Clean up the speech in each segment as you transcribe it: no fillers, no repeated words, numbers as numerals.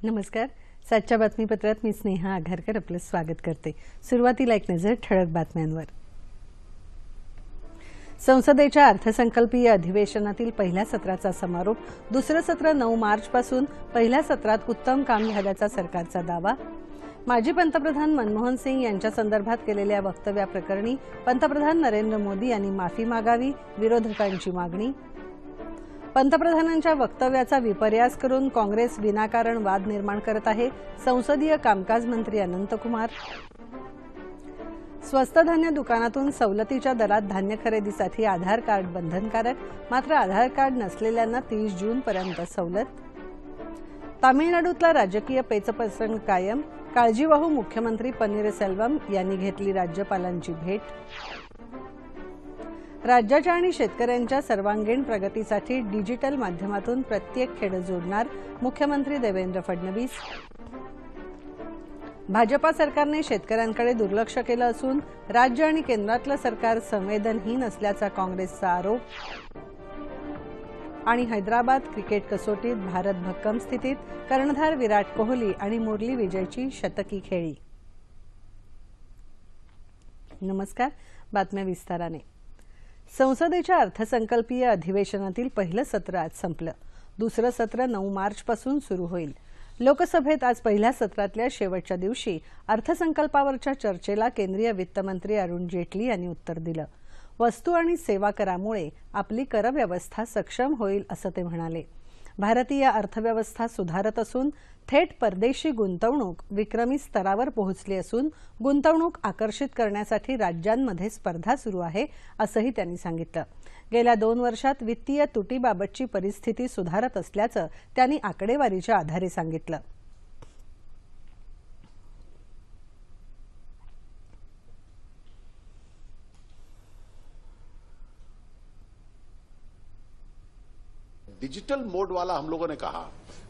नमस्कार. सातच्या बातमीपत्रात मी स्नेहा आघारकर आपलं स्वागत करते. सुरुवातीला एक नजर ठळक बातम्यांवर. संसदेच्या अर्थसंकल्पीय अधिवेशनातील पहिल्या सत्राचा समारोप. दुसरं सत्र 9 मार्चपासून. पहिल्या सत्रात उत्तम काम झाल्याचा सरकारचा दावा. माजी पंतप्रधान मनमोहन सिंग यांच्या संदर्भात केलेल्या वक्तव्याप्रकरणी पंतप्रधान नरेंद्र मोदी यांनी माफी मागावी. विरोधकांची मागणी. पंतप्रधानांच्या वक्तव्याचा विपर्यास करून काँग्रेस विनाकारण वाद निर्माण करत आहे. संसदीय कामकाज मंत्री अनंत कुमार. स्वस्त धान्य दुकानातून सवलतीच्या दरात धान्य खरेदीसाठी आधार कार्ड बंधनकारक. मात्र आधार कार्ड नसलेल्यांना 30 जूनपर्यंत सवलत. तामिळनाडूतला राजकीय पेचप्रसंग कायम. काळजीवाहू मुख्यमंत्री पन्नीरसेल्वम यांनी घेतली राज्यपालांची भेट. राज्याच्या आणि शेतकऱ्यांच्या सर्वांगीण प्रगतीसाठी डिजिटल माध्यमातून प्रत्येक खेडे जोडणार मुख्यमंत्री देवेंद्र फडणवीस. भाजपा सरकारने शेतकऱ्यांकडे दुर्लक्ष केलं असून राज्य आणि केंद्रातलं सरकार संवेदनहीन असल्याचा काँग्रेसचा आरोप. आणि हैदराबाद क्रिकेट कसोटीत भारत भक्कम स्थितीत. कर्णधार विराट कोहली आणि मुरली विजयची शतकी खेळी. नमस्कार. बातम्या विस्ताराने. संसदेच्या अर्थसंकल्पीय अधिवेशनातील पहिलं सत्र आज संपलं. दुसरं सत्र 9 मार्चपासून सुरू होईल. लोकसभेत आज पहिल्या सत्रातल्या शेवटच्या दिवशी अर्थसंकल्पावरच्या चर्चेला केंद्रीय वित्तमंत्री अरुण जेटली यांनी उत्तर दिलं. वस्तू आणि सेवा करामुळे आपली करव्यवस्था सक्षम होईल असं ते म्हणाले. भारतीय अर्थव्यवस्था सुधारत असून थेट परदेशी गुंतवणूक विक्रमी स्तरावर पोहोचली असून गुंतवणूक आकर्षित करण्यासाठी राज्यांमध्ये स्पर्धा सुरू आहे असंही त्यांनी सांगितलं. गेल्या 2 वर्षात वित्तीय तुटीबाबतची परिस्थिती सुधारत असल्याचं त्यांनी आकडेवारीच्या आधारे सांगितलं. डिजिटल मोड वाला हम लोगों ने कहा,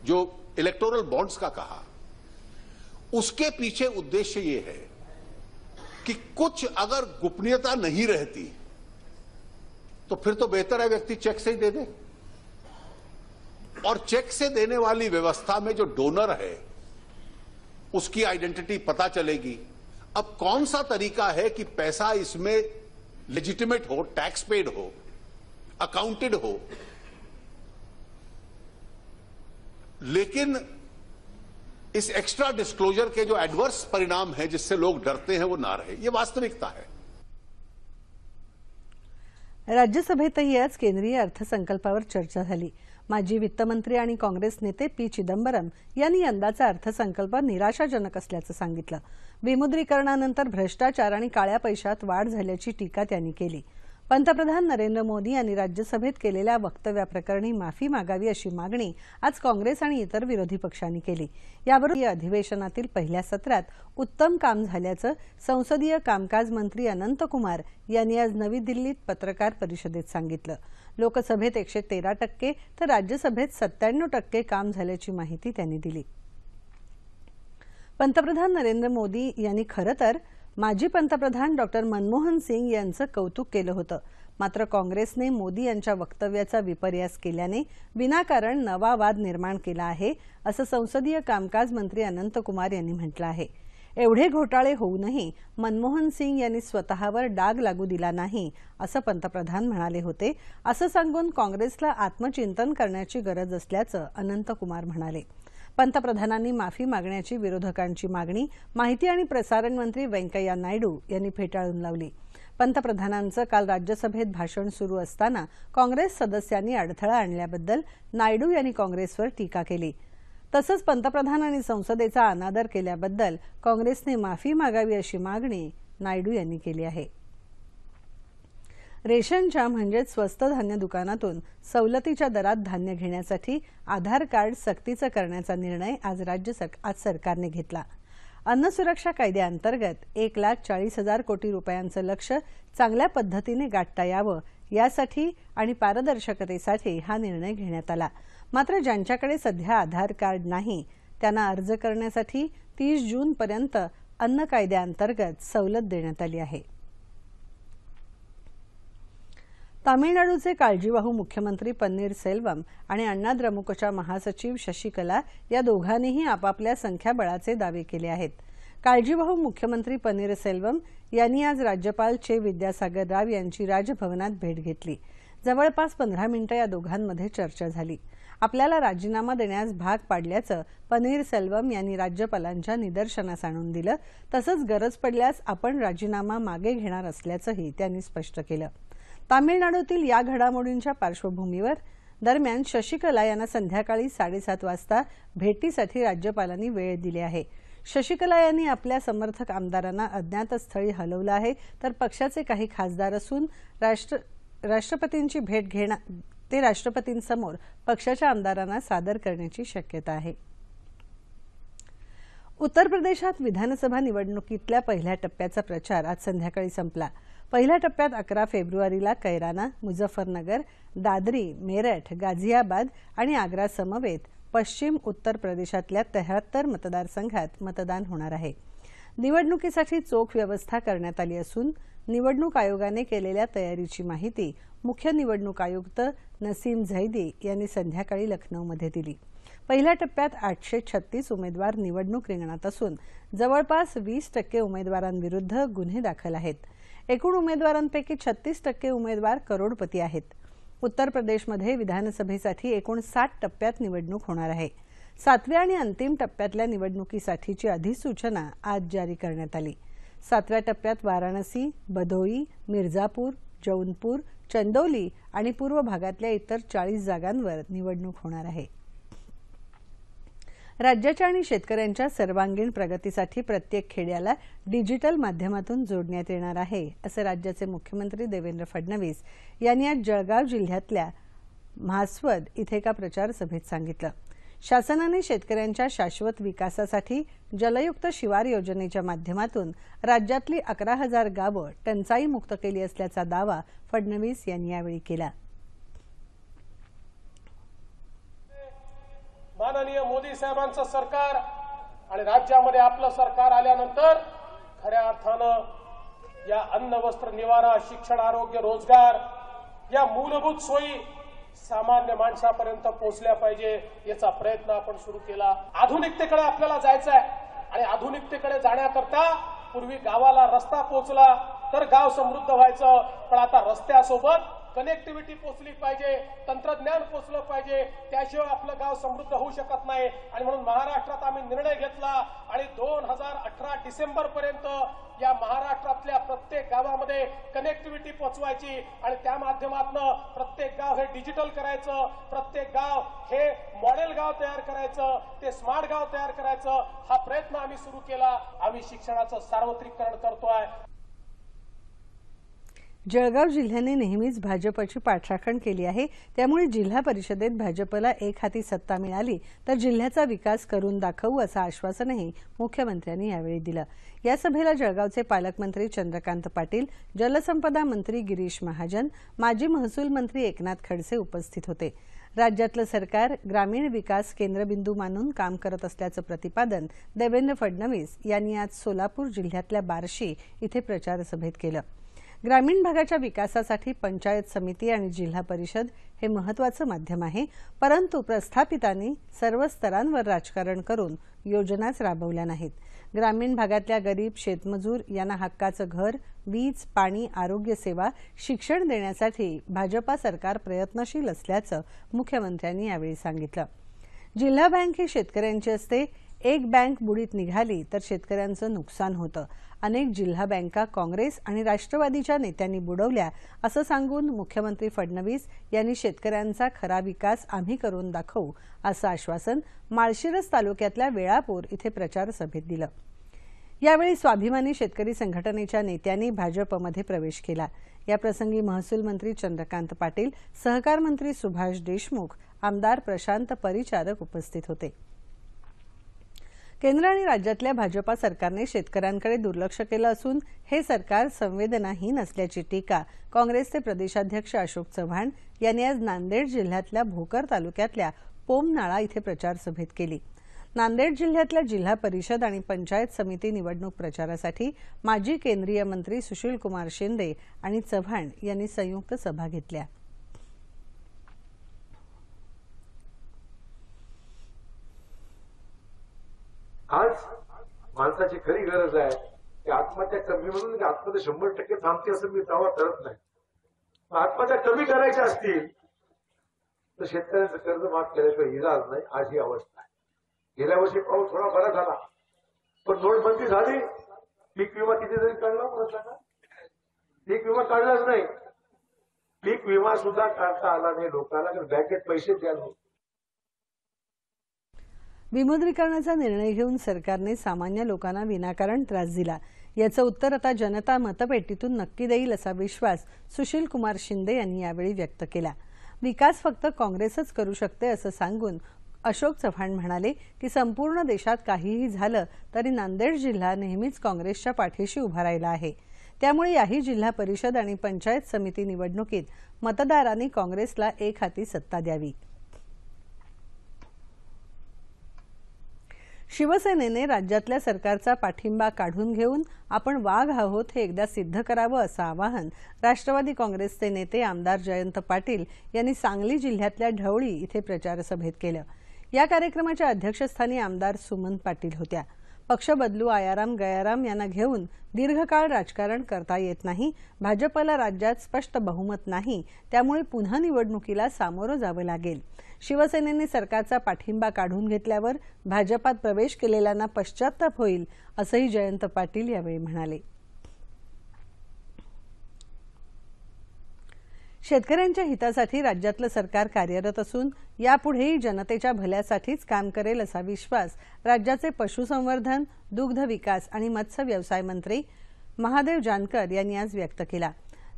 जो इलेक्टोरल बॉन्ड्स का कहा, उसके पीछे उद्देश्य ये है कि कुछ अगर गोपनीयता नहीं रहती तो फिर तो बेहतर है व्यक्ति चेक से ही दे दे, और चेक से देने वाली व्यवस्था में जो डोनर है उसकी आइडेंटिटी पता चलेगी. अब कौन सा तरीका है कि पैसा इसमें लेजिटिमेट हो, टैक्स पेड हो, अकाउंटेड हो, लेकिन इस एक्स्ट्रा डिस्क्लोजर के जो एडवर्स परिणाम है जिससे लोग डरते हैं वो ना रहे, ये वास्तविकता है. राज्यसभेतही आज केंद्रीय अर्थसंकल्पावर चर्चा झाली. माजी वित्तमंत्री आणि काँग्रेस नेते पी चिदंबरम यांनी यंदाचा अर्थसंकल्प निराशाजनक असल्याचं सांगितलं. विमुद्रीकरणानंतर भ्रष्टाचार आणि काळ्या पैशात वाढ झाल्याची टीका त्यांनी केली. पंतप्रधान नरेंद्र मोदी यांनी राज्यसभेत केलेल्या वक्तव्याप्रकरणी माफी मागावी अशी मागणी आज काँग्रेस आणि इतर विरोधी पक्षांनी केली. याबरोबर अधिवेशनातील पहिल्या सत्रात उत्तम काम झाल्याचं संसदीय कामकाज मंत्री अनंत कुमार यांनी आज नवी दिल्लीत पत्रकार परिषदेत सांगितलं. लोकसभेत 113% तर राज्यसभेत 97% काम झाल्याची माहिती त्यांनी दिली. पंतप्रधान नरेंद्र मोदी यांनी खरं तर माजी पंतप्रधान डॉक्टर मनमोहन सिंग यांचं कौतुक केलं होतं. मात्र काँग्रेसने मोदी यांच्या वक्तव्याचा विपर्यास केल्याने विनाकारण नवा वाद निर्माण केला आहे असं संसदीय कामकाज मंत्री अनंत कुमार यांनी म्हटलं आहे. एवढे घोटाळे होऊनही मनमोहन सिंग यांनी स्वतःवर डाग लागू दिला नाही असं पंतप्रधान म्हणाले होते. असं सांगून काँग्रेसला आत्मचिंतन करण्याची गरज असल्याचं अनंत कुमार म्हणाले. पंतप्रधानांनी माफी मागण्याची विरोधकांची मागणी माहिती आणि प्रसारण मंत्री व्यंकय्या नायडू यांनी फेटाळून लावली. पंतप्रधानांचं काल राज्यसभेत भाषण सुरू असताना काँग्रेस सदस्यांनी अडथळा आणल्याबद्दल नायडू यांनी काँग्रेसवर टीका केली. तसंच पंतप्रधान आणि संसदेचा अनादर केल्याबद्दल काँग्रेसने माफी मागावी अशी मागणी नायडू यांनी केली आहे. रेशनच्या म्हणजेच स्वस्त धान्य दुकानातून सवलतीच्या दरात धान्य घेण्यासाठी आधार कार्ड सक्तीचं करण्याचा निर्णय आज सरकारने घेतला. अन्न सुरक्षा कायद्याअंतर्गत 1,40,000 कोटी रुपयांचं लक्ष्य चांगल्या पद्धतीने गाठता यावं यासाठी आणि पारदर्शकतेसाठी हा निर्णय घेण्यात आला. मात्र ज्यांच्याकडे सध्या आधार कार्ड नाही त्यांना अर्ज करण्यासाठी 30 जूनपर्यंत अन्न कायद्याअंतर्गत सवलत देण्यात आली आहे. तामिळनाडूचे काळजीवाहू मुख्यमंत्री पन्नीर सेल्वम आणि अण्णा द्रमुकच्या महासचिव शशिकला या दोघांनीही आपापल्या संख्याबळाचे दावे केले आहेत. काळजीवाहू मुख्यमंत्री पन्नीर सेल्वम यांनी आज राज्यपाल चे विद्यासागर राव यांची राजभवनात भेट घेतली. जवळपास 15 मिनिटं या दोघांमध्ये चर्चा झाली. आपल्याला राजीनामा देण्यास भाग पाडल्याचं पन्नीर सेल्वम यांनी राज्यपालांच्या निदर्शनास आणून दिलं. तसंच गरज पडल्यास आपण राजीनामा मागे घेणार असल्याचंही त्यांनी स्पष्ट केलं. तामिळनाडूतील या घडामोडींच्या पार्श्वभूमीवर दरम्यान शशिकला यांना संध्याकाळी 7:30 वाजता भेटीसाठी राज्यपालांनी वेळ दिली आहे. शशिकला यांनी आपल्या समर्थक आमदारांना अज्ञातस्थळी हलवलं आहे, तर पक्षाचे काही खासदार असून राष्ट्रपतींची भेट घेणार ते राष्ट्रपतींसमोर पक्षाच्या आमदारांना सादर करण्याची शक्यता आहे. उत्तर प्रदेशात विधानसभा निवडणुकीतल्या पहिल्या टप्प्याचा प्रचार आज संध्याकाळी संपला. पहिल्या टप्प्यात 11 फेब्रुवारीला कैराना, मुझफ्फरनगर, दादरी, मेरठ, गाझियाबाद आणि आग्रा समवेत पश्चिम उत्तर प्रदेशातल्या 73 मतदारसंघात मतदान होणार आहे. निवडणुकीसाठी चोख व्यवस्था करण्यात आली असून निवडणूक आयोगाने केलेल्या तयारीची माहिती मुख्य निवडणूक आयुक्त नसीम झैदी यांनी संध्याकाळी लखनौमध्ये दिली. पहिल्या टप्प्यात 836 उमेदवार निवडणूक रिंगणात असून जवळपास 20% उमेदवारांविरुद्ध गुन्हे दाखल आहेत. एकूण उमेदवारांपैकी 36% उमेदवार करोडपती आहेत. उत्तर प्रदेशमध्ये विधानसभेसाठी एकूण 60 टप्प्यात निवडणूक होणार आहे. 7व्या आणि अंतिम टप्प्यातल्या निवडणुकीसाठीची अधिसूचना आज जारी करण्यात आली. 7व्या टप्प्यात वाराणसी, भदोई, मिर्झापूर, जौनपूर, चंदौली आणि पूर्व भागातल्या इतर 40 जागांवर निवडणूक होणार आहे. राज्याच्या आणि शेतकऱ्यांच्या सर्वांगीण प्रगतीसाठी प्रत्येक खेड्याला डिजिटल माध्यमातून जोडण्यात येणार आहे, असं राज्याचे मुख्यमंत्री देवेंद्र फडणवीस यांनी आज जळगाव जिल्ह्यातल्या म्हासवद इथे एका प्रचार सभेत सांगितलं. शासनाने शेतकऱ्यांच्या शाश्वत विकासासाठी जलयुक्त शिवार योजनेच्या माध्यमातून राज्यातली 11,000 गावं टंचाईमुक्त केली असल्याचा दावा फडणवीस यांनी यावेळी केला. माननीय मोदी साहेबांचं सरकार आणि राज्यामध्ये आपलं सरकार आल्यानंतर खऱ्या अर्थानं या अन्न, वस्त्र, निवारा, शिक्षण, आरोग्य, रोजगार या मूलभूत सोयी सामान्य माणसापर्यंत पोहोचल्या पाहिजे याचा प्रयत्न आपण सुरू केला. आधुनिकतेकडे आपल्याला जायचं आहे आणि आधुनिकतेकडे जाण्याकरता पूर्वी गावाला रस्ता पोहोचला तर गाव समृद्ध व्हायचं, पण आता रस्त्यासोबत कनेक्टिव्हिटी पोहोचली पाहिजे, तंत्रज्ञान पोहोचलं पाहिजे, त्याशिवाय आपलं गाव समृद्ध होऊ शकत नाही. आणि म्हणून महाराष्ट्रात आम्ही निर्णय घेतला आणि 2018 डिसेंबर पर्यंत या महाराष्ट्रातल्या प्रत्येक गावामध्ये कनेक्टिव्हिटी पोहोचवायची आणि त्या माध्यमातून प्रत्येक गाव हे डिजिटल करायचं, प्रत्येक गाव हे मॉडेल गाव तयार करायचं, ते स्मार्ट गाव तयार करायचं. हा प्रयत्न आम्ही सुरू केला. आम्ही शिक्षणाचं सार्वत्रिकरण करतोय. जळगाव जिल्ह्याने नेहमीच भाजपची पाठराखण केली आहे, त्यामुळे जिल्हा परिषदेत भाजपला एकहाती सत्ता मिळाली तर जिल्ह्याचा विकास करून दाखवू असं आश्वासनही मुख्यमंत्र्यांनी यावेळी दिलं. या सभेला जळगावचे पालकमंत्री चंद्रकांत पाटील, जलसंपदा मंत्री गिरीश महाजन, माजी महसूल मंत्री एकनाथ खडसे उपस्थित होते. राज्यातलं सरकार ग्रामीण विकास केंद्रबिंदू मानून काम करत असल्याचं प्रतिपादन देवेंद्र फडणवीस यांनी आज सोलापूर जिल्ह्यातल्या बार्शी इथे प्रचार सभेत केलं. ग्रामीण भागाच्या विकासासाठी पंचायत समिती आणि जिल्हा परिषद हे महत्त्वाचं माध्यम आहे, परंतु प्रस्थापितांनी सर्व स्तरांवर राजकारण करून योजनाच राबवल्या नाहीत. ग्रामीण भागातल्या गरीब शेतमजूर यांना हक्काचं घर, वीज, पाणी, आरोग्य सेवा, शिक्षण देण्यासाठी भाजपा सरकार प्रयत्नशील असल्याचं मुख्यमंत्र्यांनी यावेळी सांगितलं. जिल्हा बँक ही शेतकऱ्यांची असते. एक बँक बुडीत निघाली तर शेतकऱ्यांचं नुकसान होतं. अनेक जिल्हा बँका काँग्रेस आणि राष्ट्रवादीच्या नेत्यांनी बुडवल्या असं सांगून मुख्यमंत्री फडणवीस यांनी शेतकऱ्यांचा खरा विकास आम्ही करून दाखवू असं आश्वासन माळशिरस तालुक्यातल्या वेळापूर इथे प्रचार सभेत दिलं. यावेळी स्वाभिमानी शेतकरी संघटनेच्या नेत्यांनी भाजपमध्ये प्रवेश केला. याप्रसंगी महसूल मंत्री चंद्रकांत पाटील, सहकार मंत्री सुभाष देशमुख, आमदार प्रशांत परिचारक उपस्थित होते. केंद्र आणि राज्यातल्या भाजपा सरकारने शेतकऱ्यांकडे दुर्लक्ष केलं असून हे सरकार संवेदनाहीन असल्याची टीका काँग्रेसचे प्रदेशाध्यक्ष अशोक चव्हाण यांनी आज नांदेड जिल्ह्यातल्या भोकर तालुक्यातल्या पोमनाळा इथे प्रचार सभेत केली. नांदेड जिल्ह्यातल्या जिल्हा परिषद आणि पंचायत समिती निवडणूक प्रचारासाठी माजी केंद्रीय मंत्री सुशीलकुमार शिंदे आणि चव्हाण यांनी संयुक्त सभा घेतल्या। आज माणसाची खरी गरज आहे की आत्महत्या कमी म्हणून की आत्महत्या 100% थांबते असं मी दावा करत नाही। आत्महत्या कमी करायच्या असतील तर शेतकऱ्यांचं कर्ज माफ केल्याशिवाय इलाज नाही। आज ही अवस्था आहे। गेल्या वर्षी पाऊस थोडा बरा झाला, पण नोटबंदी झाली, पीक विमा किती जरी काढला मला सांगा? पीक विमा काढलाच नाही। पीक विमा सुद्धा काढता आला नाही लोकांना, कारण बँकेत पैसे द्यायला होते। विमुद्रीकरणाचा निर्णय घेऊन सरकारने सामान्य लोकांना विनाकारण त्रास दिला, याचं उत्तर आता जनता मतपेटीतून नक्की देईल असा विश्वास सुशीलकुमार शिंदे यांनी यावेळी व्यक्त केला। विकास फक्त काँग्रेसच करू शकते असं सांगून अशोक चव्हाण म्हणाले की संपूर्ण देशात काहीही झालं तरी नांदेड जिल्हा नेहमीच काँग्रेसच्या पाठीशी उभा राहिला आहे। त्यामुळे याही जिल्हा परिषद आणि पंचायत समिती निवडणुकीत मतदारांनी काँग्रेसला एक हाती सत्ता द्यावी। शिवसेनेने राज्यातल्या सरकारचा पाठिंबा काढून घेऊन आपण वाघ आहोत हे एकदा सिद्ध करावं असं आवाहन राष्ट्रवादी काँग्रेसचे नेते आमदार जयंत पाटील यांनी सांगली जिल्ह्यातल्या ढवळी इथे प्रचार सभेत केलं। या कार्यक्रमाच्या अध्यक्षस्थानी आमदार सुमन पाटील होत्या। पक्ष बदलू आयाराम गयाराम यांना घेऊन दीर्घकाळ राजकारण करता येत नाही। भाजपला राज्यात स्पष्ट बहुमत नाही, त्यामुळे पुन्हा निवडणुकीला सामोरं जावं लागेल। शिवसेनेने सरकारचा पाठिंबा काढून घेतल्यावर भाजपात प्रवेश केलेल्यांना पश्चाताप होईल असंही जयंत पाटील यावेळी म्हणाले। शेतकऱ्यांच्या हितासाठी राज्यातलं सरकार कार्यरत असून यापुढेही जनतेच्या भल्यासाठीच काम करेल असा विश्वास राज्याचे पशुसंवर्धन, दुग्ध विकास आणि मत्स्य व्यवसाय मंत्री महादेव जानकर यांनी आज व्यक्त केला।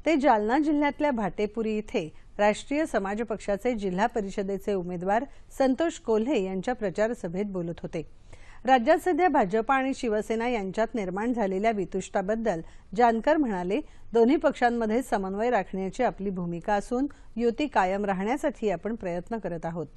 ते जालना जिल्ह्यातल्या भाटेपुरी इथे राष्ट्रीय समाज पक्षाचे जिल्हा परिषदेचे उमेदवार संतोष कोल्हे यांच्या प्रचार सभेत बोलत होते। राज्यात सध्या भाजप आणि शिवसेना यांच्यात निर्माण झालेल्या वितुष्टाबद्दल जानकर म्हणाले, दोन्ही पक्षांमध्ये समन्वय राखण्याची आपली भूमिका असून युती कायम राहण्यासाठी आपण प्रयत्न करत आहोत।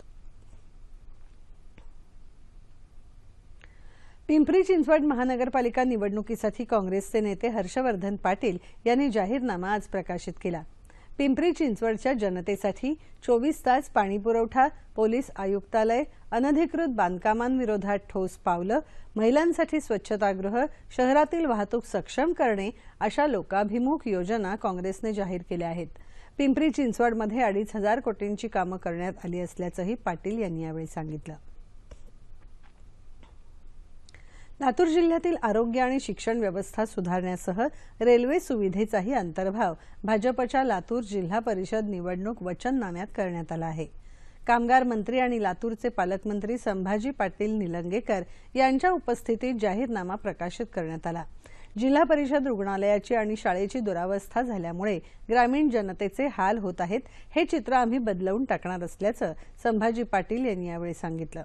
पिंपरी चिंचवड महानगरपालिका निवडणुकीसाठी काँग्रेसचे नेते हर्षवर्धन पाटील यांनी जाहीरनामा आज प्रकाशित केला। पिंपरी चिंचवडच्या जनतेसाठी 24 तास पाणीपुरवठा, पोलीस आयुक्तालय, अनधिकृत बांधकामांविरोधात ठोस पावलं, महिलांसाठी स्वच्छतागृह, शहरातील वाहतूक सक्षम करणे अशा लोकाभिमुख योजना काँग्रेसने जाहीर केल्या आहेत। पिंपरी चिंचवडमध्ये 2,500 कोटींची कामं करण्यात आली असल्याचंही पाटील यांनी यावेळी सांगितलं। लातूर जिल्ह्यातील आरोग्य आणि शिक्षण व्यवस्था सुधारण्यासह रेल्वे सुविधेचाही अंतर्भाव भाजपच्या लातूर जिल्हा परिषद निवडणूक वचननाम्यात करण्यात आला आहे। कामगार मंत्री आणि लातूरचे पालकमंत्री संभाजी पाटील निलंगेकर यांच्या उपस्थितीत जाहीरनामा प्रकाशित करण्यात आला। जिल्हा परिषद रुग्णालयाची आणि शाळेची दुरावस्था झाल्यामुळे ग्रामीण जनतेचे हाल होत आहेत, हे चित्र आम्ही बदलवून टाकणार असल्याचं संभाजी पाटील यांनी यावेळी सांगितलं।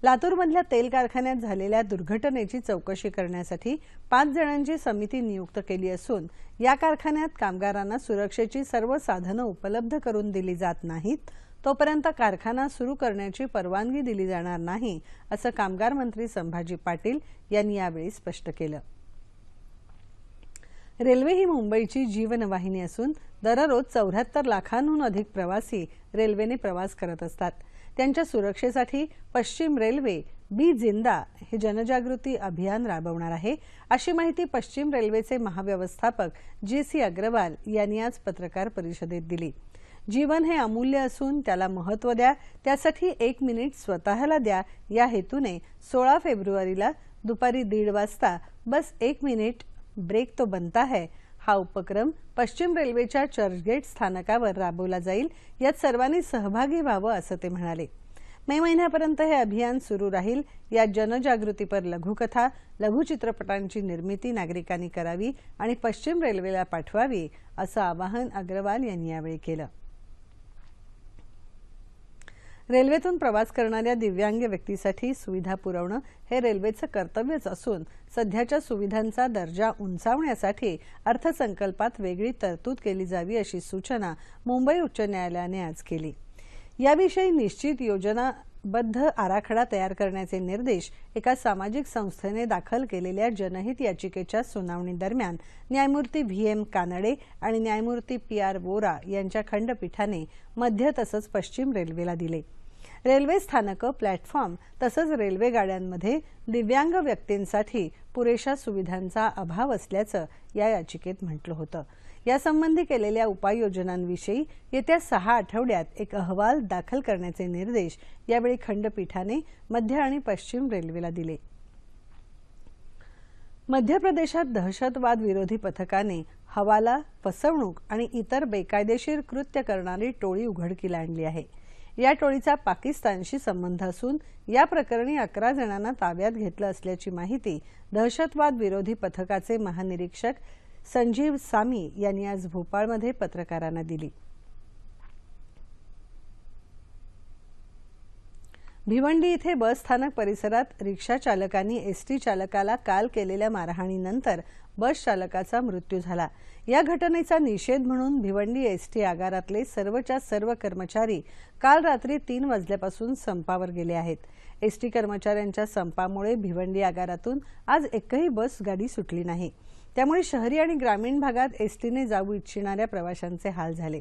लातूरमधल्या तेल कारखान्यात झालेल्या दुर्घटनेची चौकशी करण्यासाठी 5 जणांची समिती नियुक्त केली असून या कारखान्यात कामगारांना सुरक्षेची सर्व साधनं उपलब्ध करून दिली जात नाहीत, तोपर्यंत कारखाना सुरू करण्याची परवानगी दिली जाणार नाही असं कामगार मंत्री संभाजी पाटील यांनी यावेळी स्पष्ट केलं। रेल्वे ही मुंबईची जीवनवाहिनी असून दररोज 74 लाखांहून अधिक प्रवासी रेल्वेने प्रवास करत असतात। त्यांच्या सुरक्षेसाठी पश्चिम रेल्वे बी जिंदा हे जनजागृती अभियान राबवणार आहे, अशी माहिती पश्चिम रेल्वेचे महाव्यवस्थापक जी.सी. अग्रवाल यांनी आज पत्रकार परिषदेत दिली। जीवन हे अमूल्य असून त्याला महत्त्व द्या, त्यासाठी 1 मिनिट स्वतःला द्या या हेतूने 16 फेब्रुवारीला दुपारी 1:30 वाजता बस 1 मिनिट ब्रेक तो बनता है हा उपक्रम पश्चिम रेल्वेच्या चर्चगेट स्थानकावर राबवला जाईल। यात सर्वांनी सहभागी व्हावं असं ते म्हणाले। मे महिन्यापर्यंत हे अभियान सुरू राहील। या जनजागृतीपर लघुकथा, लघुचित्रपटांची निर्मिती नागरिकांनी करावी आणि पश्चिम रेल्वेला पाठवावी असं आवाहन अग्रवाल यांनी यावेळी केलं। रेल्वेतून प्रवास करणाऱ्या दिव्यांग व्यक्तीसाठी सुविधा पुरवणं हे रेल्वेचं कर्तव्यच असून सध्याच्या सुविधांचा दर्जा उंचावण्यासाठी अर्थसंकल्पात वेगळी तरतूद केली जावी अशी सूचना मुंबई उच्च न्यायालयाने आज केली। याविषयी निश्चित योजना बद्ध आराखडा तयार करण्याचे निर्देश एका सामाजिक संस्थेने दाखल केलेल्या जनहित याचिकेच्या सुनावणी दरम्यान न्यायमूर्ती व्ही.एम. कानडे आणि न्यायमूर्ती पी.आर. वोरा यांच्या खंडपीठाने मध्य तसंच पश्चिम रेल्वेला दिले. रेल्वे स्थानकं, प्लॅटफॉर्म तसंच रेल्वे गाड्यांमध्ये दिव्यांग व्यक्तींसाठी पुरेशा सुविधांचा अभाव असल्याचं या याचिकेत म्हटलं होतं. यासंबंधी केलेल्या उपाययोजनांविषयी येत्या 6 आठवड्यात एक अहवाल दाखल करण्याचे निर्देश यावेळी खंडपीठाने मध्य आणि पश्चिम रेल्वेला दिले. मध्य प्रदेशात दहशतवाद विरोधी पथकाने हवाला, फसवणूक आणि इतर बेकायदेशीर कृत्य करणारी टोळी उघडकीला आणली आहे. या टोळीचा पाकिस्तानशी संबंध असून या प्रकरणी 11 जणांना ताब्यात घेतलं असल्याची माहिती दहशतवाद विरोधी पथकाचे महानिरीक्षक संजीव सामी यांनी आज भोपाळमध्ये पत्रकारांना दिली. भिवंडी इथे बस स्थानक परिसरात रिक्षा चालकांनी एसटी चालकाला काल केलेल्या मारहाणीनंतर बस चालकाचा मृत्यू झाला. या घटनेचा निषेध म्हणून भिवंडी एसटी आगारातले सर्वच्या सर्व कर्मचारी काल रात्री 3 वाजल्यापासून संपावर गेले आहेत. एसटी कर्मचाऱ्यांच्या संपामुळे भिवंडी आगारातून आज एकही बस गाडी सुटली नाही. त्यामुळे शहरी आणि ग्रामीण भागात एसटीने जाऊ इच्छिणाऱ्या प्रवाशांचे हाल झाले.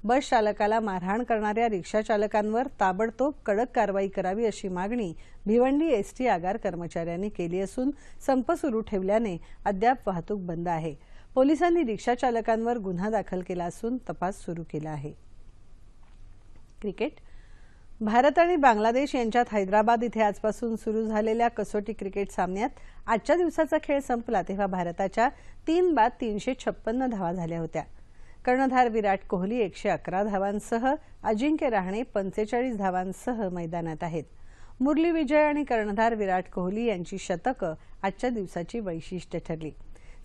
बस चालकाला मारहाण करणाऱ्या रिक्षा चालकांवर ताबडतोब कडक कारवाई करावी अशी मागणी भिवंडी एसटी आगार कर्मचाऱ्यांनी केली असून संप सुरू ठेवल्याने अद्याप वाहतूक बंद आहे. पोलिसांनी रिक्षा चालकांवर गुन्हा दाखल केला असून तपास सुरू केला आहे. क्रिकेट. भारत आणि बांगलादेश यांच्यात हैदराबाद इथे आजपासून सुरू झालेल्या कसोटी क्रिकेट सामन्यात आजच्या दिवसाचा खेळ संपला तेव्हा भारताच्या 3 बाद 356 धावा झाल्या होत्या. कर्णधार विराट कोहली 111 धावांसह, अजिंक्य रहाणे 45 धावांसह मैदानात आहेत. मुरली विजय आणि कर्णधार विराट कोहली यांची शतकं आजच्या दिवसाची वैशिष्ट्य ठरली.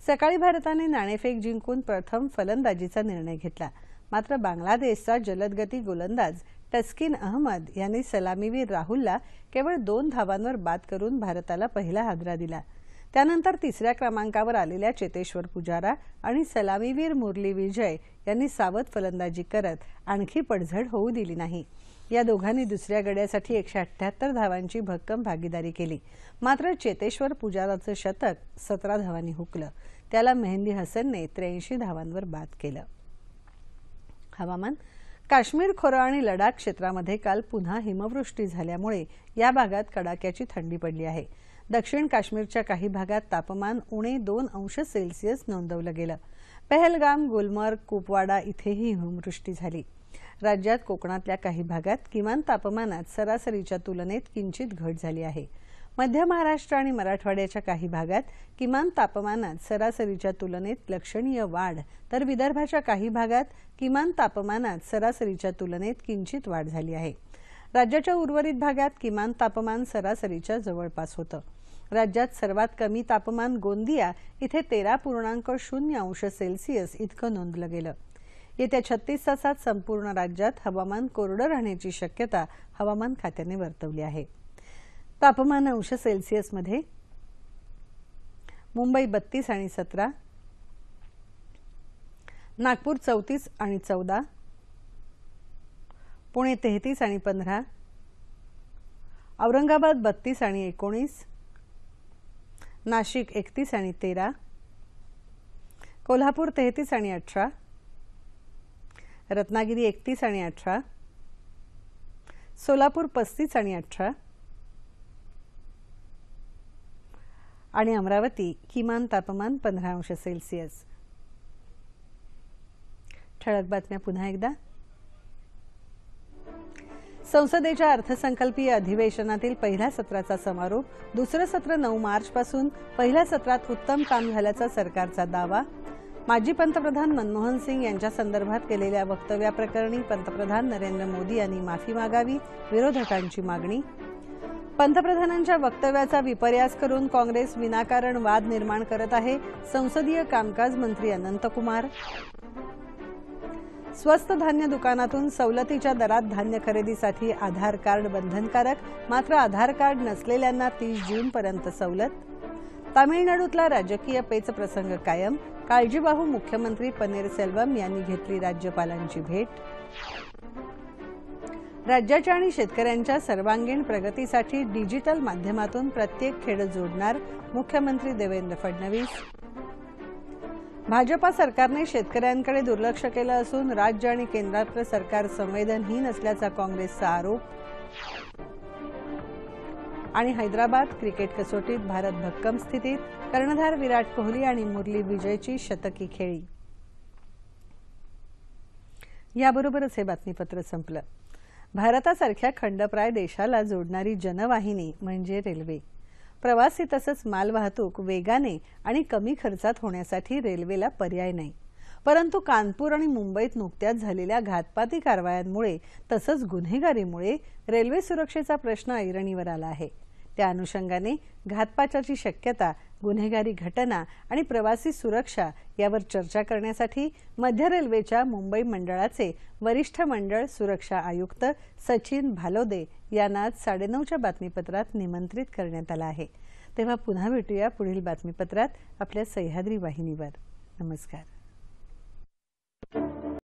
सकाळी भारताने नाणेफेक जिंकून प्रथम फलंदाजीचा निर्णय घेतला. मात्र बांगलादेशचा जलदगती गोलंदाज तस्किन अहमद यांनी सलामीवीर राहुलला केवळ 2 धावांवर बाद करून भारताला पहिला हादरा दिला. त्यानंतर 3ऱ्या क्रमांकावर आलेल्या चेतेश्वर पुजारा आणि सलामीवीर मुरली विजय यांनी सावध फलंदाजी करत आणखी पडझड होऊ दिली नाही. या दोघांनी दुसऱ्या गड्यासाठी 178 धावांची भक्कम भागीदारी केली. मात्र चेतेश्वर पुजाराचं शतक 17 धावांनी हुकलं. त्याला मेहंदी हसनने 83 धावांवर बाद केलं. हवामान. काश्मीर खोरं आणि लडाख क्षेत्रामध्ये काल पुन्हा हिमवृष्टी झाल्यामुळे या भागात कडाक्याची थंडी पडली आहे. दक्षिण काश्मीरच्या काही भागात तापमान -2°C नोंदवलं गेलं. पहलगाम, गुलमर्ग, कुपवाडा इथेही हिमवृष्टी झाली. राज्यात कोकणातल्या काही भागात किमान तापमानात सरासरीच्या तुलनेत किंचित घट झाली आहे. मध्य महाराष्ट्र आणि मराठवाड्याच्या काही भागात किमान तापमानात सरासरीच्या तुलनेत लक्षणीय वाढ, तर विदर्भाच्या काही भागात किमान तापमानात सरासरीच्या तुलनेत किंचित वाढ झाली आहे. राज्याच्या उर्वरित भागात किमान तापमान सरासरीच्या जवळपास होतं. राज्यात सर्वात कमी तापमान गोंदिया इथे 13.0°C इतकं नोंदलं गेलं. येत्या 36 तासात संपूर्ण राज्यात हवामान कोरडं राहण्याची शक्यता हवामान खात्याने वर्तवली आहे. तापमान अंश सेल्सिअसमध्ये मुंबई 32 आणि 17, नागपूर 34 आणि 14, पुणे 33 आणि 15, औरंगाबाद 32 आणि 19, नाशिक 31 आणि 13, कोल्हापूर 33 आणि 18, रत्नागिरी 31 आणि 18, सोलापूर 35 आणि 18 आणि अमरावती किमान तापमान 15°C. ठळक बातम्या पुन्हा एकदा. संसदेच्या अर्थसंकल्पीय अधिवेशनातील पहिल्या सत्राचा समारोप. दुसरं सत्र 9 मार्चपासून. पहिल्या सत्रात उत्तम काम झाल्याचा सरकारचा दावा. माजी पंतप्रधान मनमोहन सिंग यांच्या संदर्भात केलेल्या वक्तव्याप्रकरणी पंतप्रधान नरेंद्र मोदी यांनी माफी मागावी, विरोधकांची मागणी. पंतप्रधानांच्या वक्तव्याचा विपर्यास करून काँग्रेस विनाकारण वाद निर्माण करत आहे, संसदीय कामकाज मंत्री अनंतकुमार. स्वस्त धान्य दुकानातून सवलतीच्या दरात धान्य खरेदीसाठी आधार कार्ड बंधनकारक, मात्र आधार कार्ड नसलेल्यांना 30 जूनपर्यंत सवलत. तामिळनाडूतला राजकीय पेच प्रसंग कायम. काळजीवाहू मुख्यमंत्री पन्नीरसेल्वम यांनी घेतली राज्यपालांची भेट. राज्याच्या आणि शेतकऱ्यांच्या सर्वांगीण प्रगतीसाठी डिजिटल माध्यमातून प्रत्येक खेड जोडणार मुख्यमंत्री देवेंद्र फडणवीस. भाजपा सरकारने शेतकऱ्यांकडे दुर्लक्ष केलं असून राज्य आणि केंद्रातलं सरकार संवेदनहीन असल्याचा काँग्रेसचा आरोप. आणि हैदराबाद क्रिकेट कसोटीत भारत भक्कम स्थितीत, कर्णधार विराट कोहली आणि मुरली विजयची शतकी खेळी. याबरोबरच हे बातमीपत्र संपलं. भारतासारख्या खंडप्राय देशाला जोडणारी जनवाहिनी म्हणजे रेल्वे. प्रवासी तसंच मालवाहतूक वेगाने आणि कमी खर्चात होण्यासाठी रेल्वेला पर्याय नाही. परंतु कानपूर आणि मुंबईत नुकत्याच झालेल्या घातपाती कारवायांमुळे तसंच गुन्हेगारीमुळे रेल्वे सुरक्षेचा प्रश्न ऐरणीवर आला आहे. त्या अनुषंगाने घातपाताची शक्यता, गुन्हेगारी घटना आणि प्रवासी सुरक्षा यावर चर्चा करण्यासाठी मध्य रेल्वेच्या मुंबई मंडळाचे वरिष्ठ मंडळ सुरक्षा आयुक्त सचिन भालोदे यांना आज 9:30च्या बातमीपत्रात निमंत्रित करण्यात आलं आहे. तेव्हा पुन्हा भेटूया पुढील बातमीपत्रात आपल्या सह्याद्री वाहिनीवर. नमस्कार.